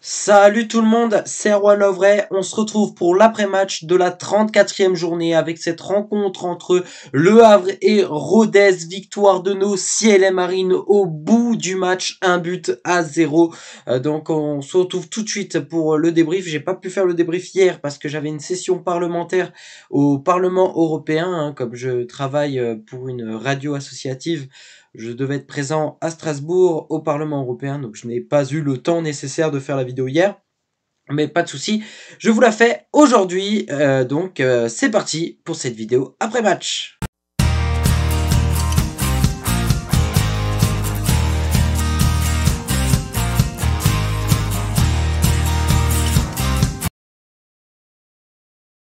Salut tout le monde, c'est Erwan Lovray. On se retrouve pour l'après-match de la 34e journée avec cette rencontre entre Le Havre et Rodez. Victoire de nos CLM Marines au bout du match, 1-0. Donc on se retrouve tout de suite pour le débrief. J'ai pas pu faire le débrief hier parce que j'avais une session parlementaire au Parlement européen. Comme je travaille pour une radio associative, je devais être présent à Strasbourg au Parlement européen, donc je n'ai pas eu le temps nécessaire de faire la vidéo hier. Mais pas de souci, je vous la fais aujourd'hui. C'est parti pour cette vidéo après match.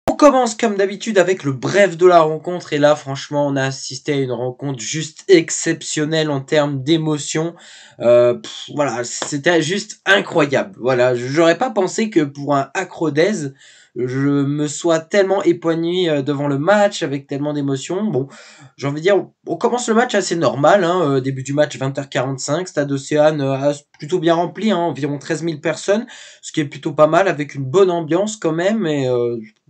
On commence comme d'habitude avec le bref de la rencontre et là franchement on a assisté à une rencontre juste exceptionnelle en termes d'émotion. Voilà, c'était juste incroyable. Voilà, j'aurais pas pensé que pour un Acrodez, je me sois tellement épanoui devant le match avec tellement d'émotions. Bon, j'ai envie de dire, on commence le match assez normal. Début du match 20h45, Stade Océane plutôt bien rempli, environ 13 000 personnes, ce qui est plutôt pas mal avec une bonne ambiance quand même. Et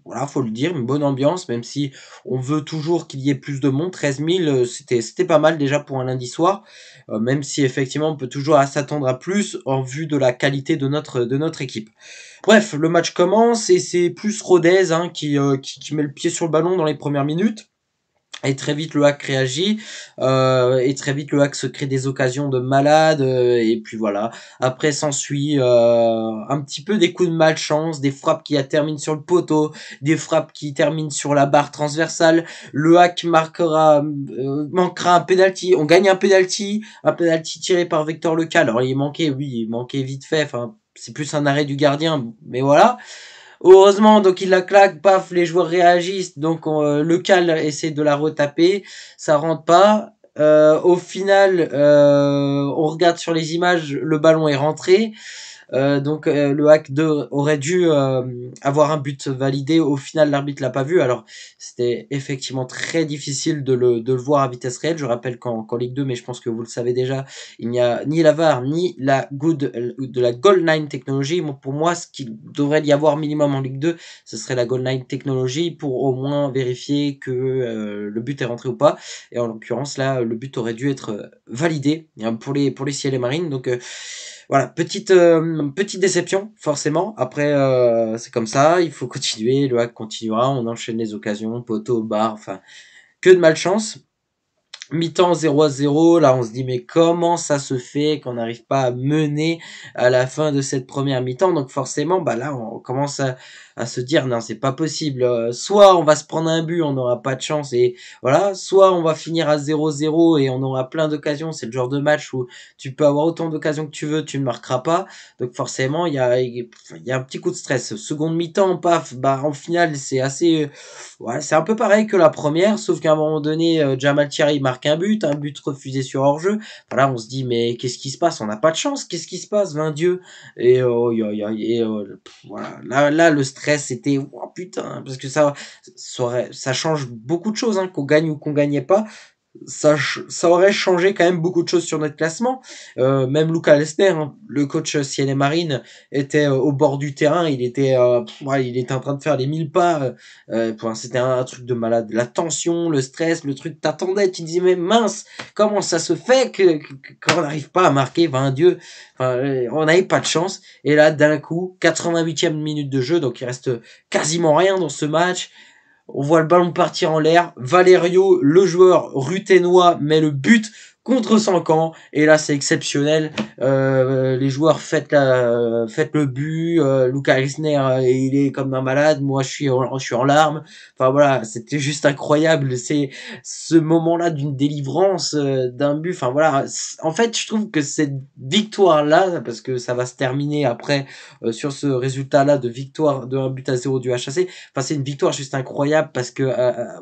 voilà, faut le dire, une bonne ambiance, même si on veut toujours qu'il y ait plus de monde. 13 000, c'était pas mal déjà pour un lundi soir, même si effectivement on peut toujours s'attendre à plus en vue de la qualité de notre équipe. Bref, le match commence et c'est plus Rodez qui met le pied sur le ballon dans les premières minutes. Et très vite le hack réagit, et très vite le hack se crée des occasions de malade, et puis voilà. Après s'ensuit un petit peu des coups de malchance, des frappes qui terminent sur le poteau, des frappes qui terminent sur la barre transversale. Le hack manquera un penalty. On gagne un penalty tiré par Victor Lecal. Alors il manquait vite fait. Enfin, c'est plus un arrêt du gardien, mais voilà. Heureusement, donc il la claque, paf, les joueurs réagissent, donc le Cal essaie de la retaper, ça rentre pas. Au final, on regarde sur les images, le ballon est rentré. Le hack 2 aurait dû avoir un but validé. Au final, l'arbitre l'a pas vu. Alors, c'était effectivement très difficile de le voir à vitesse réelle. Je rappelle qu'en Ligue 2, mais je pense que vous le savez déjà, il n'y a ni la VAR, ni de la Goal 9 technologie. Pour moi, ce qu'il devrait y avoir minimum en Ligue 2, ce serait la Goal 9 technologie pour au moins vérifier que le but est rentré ou pas. Et en l'occurrence, là, le but aurait dû être validé pour les CLM Marines. Donc, voilà, petite déception, forcément. Après, c'est comme ça, il faut continuer, le hack continuera, on enchaîne les occasions, poteau, barre, enfin, que de malchance. Mi-temps 0-0, là on se dit mais comment ça se fait qu'on n'arrive pas à mener à la fin de cette première mi-temps. Donc forcément là on commence à se dire non, c'est pas possible, soit on va se prendre un but, on n'aura pas de chance et voilà, soit on va finir à 0-0 et on aura plein d'occasions. C'est le genre de match où tu peux avoir autant d'occasions que tu veux, tu ne marqueras pas. Donc forcément il y a un petit coup de stress. Seconde mi-temps, paf, en finale c'est assez ouais, c'est un peu pareil que la première, sauf qu'à un moment donné, Jamal Thierry marque un but refusé sur hors-jeu. Voilà, on se dit, mais qu'est-ce qui se passe? On n'a pas de chance, qu'est-ce qui se passe, vain Dieu? Et, voilà, là, le stress était, oh putain, parce que ça change beaucoup de choses, qu'on gagne ou qu'on gagnait pas. Ça aurait changé quand même beaucoup de choses sur notre classement. Même Luca Lesner, le coach CLM Marine, était au bord du terrain. Il était en train de faire les 1000 pas. C'était un truc de malade. La tension, le stress, le truc, t'attendais, tu disais mais mince, comment ça se fait qu'on n'arrive pas à marquer, Dieu, on n'avait pas de chance. Et là, d'un coup, 88e minute de jeu, donc il reste quasiment rien dans ce match. On voit le ballon partir en l'air. Valerio, le joueur ruténois, met le but contre son camp. Et là, c'est exceptionnel. Les joueurs faites le but. Luca Risner, il est comme un malade. Moi, je suis en larmes. Enfin voilà, c'était juste incroyable. C'est ce moment-là d'une délivrance, d'un but. Enfin voilà. En fait, je trouve que cette victoire-là, parce que ça va se terminer après sur ce résultat-là de victoire de 1-0 du HAC. Enfin, c'est une victoire juste incroyable parce que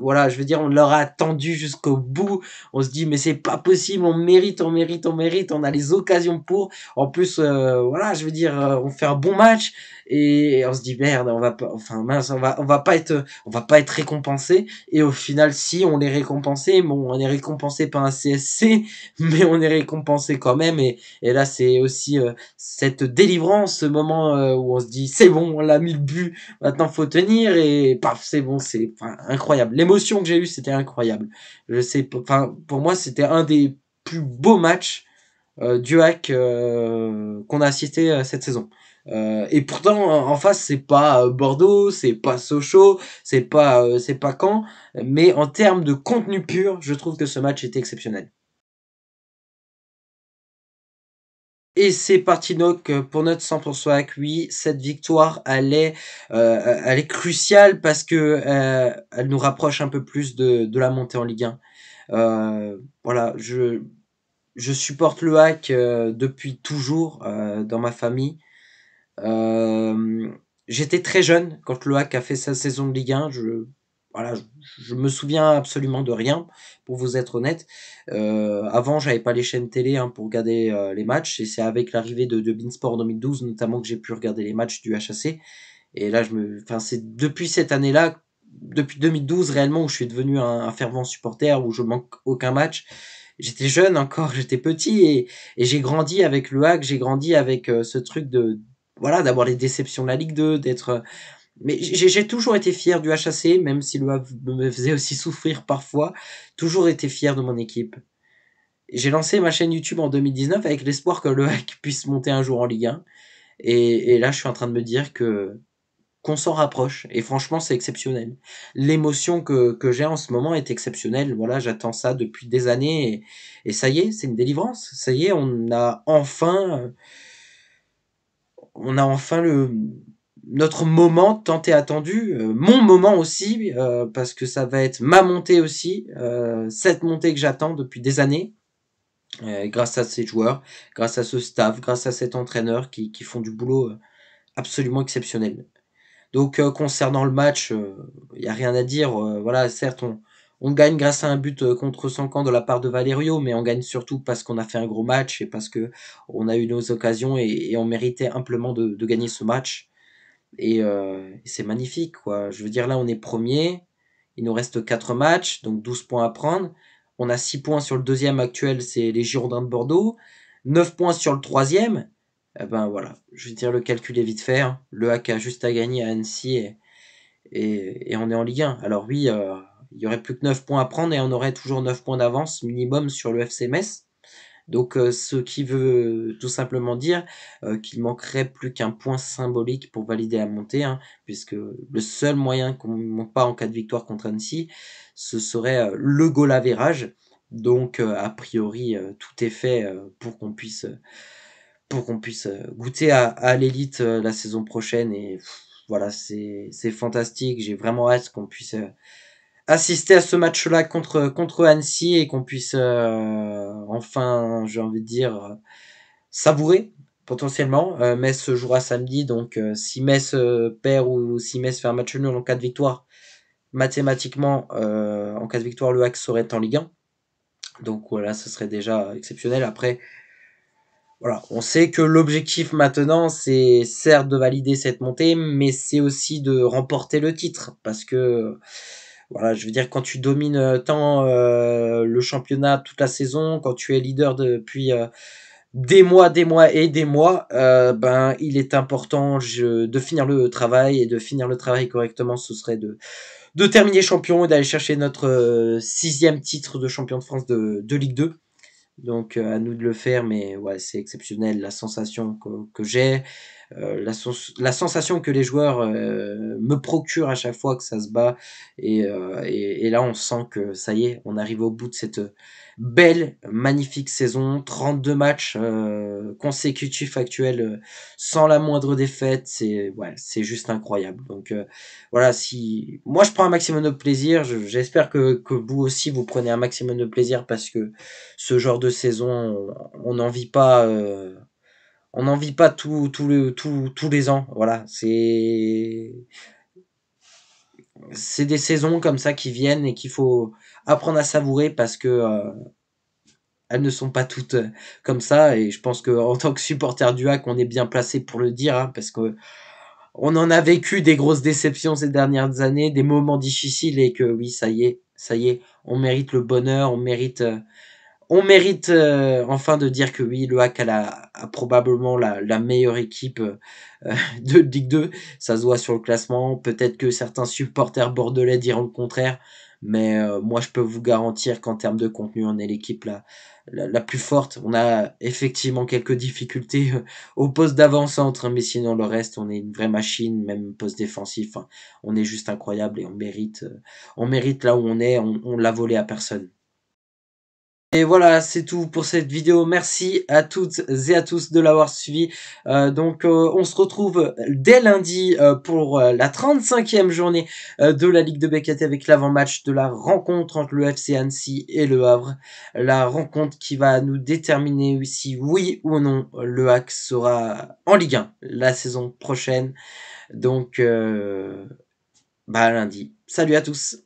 voilà, je veux dire, on l'aura attendu jusqu'au bout. On se dit mais c'est pas possible. possible, on mérite, on a les occasions pour. En plus, voilà, je veux dire, on fait un bon match et on se dit merde, on va pas, enfin mince, on va pas être récompensé. Et au final, si on est récompensé, bon, on est récompensé par un CSC, mais on est récompensé quand même. Et là, c'est aussi cette délivrance, ce moment où on se dit c'est bon, on l'a mis le but, maintenant faut tenir et paf, c'est bon, c'est enfin, incroyable. L'émotion que j'ai eue, c'était incroyable. Je sais, enfin, pour moi, c'était un des plus beaux matchs du hack qu'on a assisté cette saison. Et pourtant, en face, c'est pas Bordeaux, c'est pas Sochaux, c'est pas Caen, mais en termes de contenu pur, je trouve que ce match était exceptionnel. Et c'est parti donc pour notre 100% hack. Oui, cette victoire, elle est cruciale parce que elle nous rapproche un peu plus de la montée en Ligue 1. Voilà, je supporte le hack depuis toujours dans ma famille. Euh, J'étais très jeune quand le hack a fait sa saison de Ligue 1. Voilà, je me souviens absolument de rien, pour vous être honnête. Avant, j'avais pas les chaînes télé hein, pour regarder les matchs, et c'est avec l'arrivée de Beansport en 2012 notamment que j'ai pu regarder les matchs du HAC. Et là, enfin, c'est depuis cette année-là, depuis 2012 réellement, où je suis devenu un fervent supporter, où je manque aucun match. J'étais jeune encore, j'étais petit et j'ai grandi avec le hack, j'ai grandi avec ce truc de voilà d'avoir les déceptions de la Ligue 2, d'être mais j'ai toujours été fier du HAC, même si le hack me faisait aussi souffrir parfois, toujours été fier de mon équipe. J'ai lancé ma chaîne YouTube en 2019 avec l'espoir que le hack puisse monter un jour en Ligue 1 et là je suis en train de me dire que qu'on s'en rapproche. Et franchement, c'est exceptionnel. L'émotion que j'ai en ce moment est exceptionnelle. Voilà, j'attends ça depuis des années et ça y est, c'est une délivrance. Ça y est, on a enfin notre moment tant et attendu, mon moment aussi, parce que ça va être ma montée aussi, cette montée que j'attends depuis des années, grâce à ces joueurs, grâce à ce staff, grâce à cet entraîneur qui font du boulot absolument exceptionnel. Donc concernant le match, il y a rien à dire. Voilà, certes, on gagne grâce à un but contre son camp de la part de Valerio, mais on gagne surtout parce qu'on a fait un gros match et parce que on a eu nos occasions et on méritait amplement de gagner ce match. Et c'est magnifique, quoi. Je veux dire, là, on est premier. Il nous reste 4 matchs, donc 12 points à prendre. On a 6 points sur le deuxième actuel, c'est les Girondins de Bordeaux. 9 points sur le troisième. Eh ben voilà, je veux dire, le calcul est vite fait. Hein. Le HAC a juste à gagner à Annecy et on est en Ligue 1. Alors oui, il y aurait plus que 9 points à prendre et on aurait toujours 9 points d'avance minimum sur le FC Metz. Donc ce qui veut tout simplement dire qu'il manquerait plus qu'un point symbolique pour valider la montée, hein, puisque le seul moyen qu'on ne monte pas en cas de victoire contre Annecy, ce serait le goal average. Donc a priori tout est fait pour qu'on puisse goûter à l'élite la saison prochaine et voilà, c'est fantastique. J'ai vraiment hâte qu'on puisse assister à ce match-là contre Annecy et qu'on puisse enfin, j'ai envie de dire, savourer potentiellement. Metz jouera samedi, donc si Metz perd ou si Metz fait un match nul en cas de victoire, mathématiquement, en cas de victoire, le HAC serait en Ligue 1. Donc voilà, ce serait déjà exceptionnel. Après, voilà, on sait que l'objectif maintenant, c'est certes de valider cette montée, mais c'est aussi de remporter le titre. Parce que, voilà, je veux dire, quand tu domines tant le championnat toute la saison, quand tu es leader depuis des mois et des mois, ben, il est important de finir le travail. Et de finir le travail correctement, ce serait de terminer champion et d'aller chercher notre sixième titre de champion de France de Ligue 2. Donc à nous de le faire, mais ouais, c'est exceptionnel la sensation que j'ai, la sensation que les joueurs me procurent à chaque fois que ça se bat. Et là, on sent que ça y est, on arrive au bout de cette belle, magnifique saison. 32 matchs consécutifs actuels sans la moindre défaite. C'est ouais, c'est juste incroyable. Donc voilà, si moi je prends un maximum de plaisir, j'espère que vous aussi vous prenez un maximum de plaisir parce que ce genre de saison, on n'en vit pas. On n'en vit pas tous les ans. Voilà, c'est des saisons comme ça qui viennent et qu'il faut apprendre à savourer parce que elles ne sont pas toutes comme ça. Et je pense qu'en tant que supporter du HAC, on est bien placé pour le dire, hein, parce que on en a vécu des grosses déceptions ces dernières années, des moments difficiles, et que oui, ça y est, on mérite le bonheur, on mérite enfin de dire que oui, le HAC a probablement la meilleure équipe de Ligue 2. Ça se voit sur le classement. Peut-être que certains supporters bordelais diront le contraire. Mais moi, je peux vous garantir qu'en termes de contenu, on est l'équipe la plus forte. On a effectivement quelques difficultés au poste d'avant-centre. Mais sinon, le reste, on est une vraie machine, même poste défensif. Hein. On est juste incroyable et on mérite là où on est. On l'a volé à personne. Et voilà, c'est tout pour cette vidéo. Merci à toutes et à tous de l'avoir suivi. On se retrouve dès lundi pour la 35e journée de la Ligue de BKT avec l'avant-match de la rencontre entre le FC Annecy et le Havre. La rencontre qui va nous déterminer si oui ou non le HAC sera en Ligue 1 la saison prochaine. Donc, lundi. Salut à tous.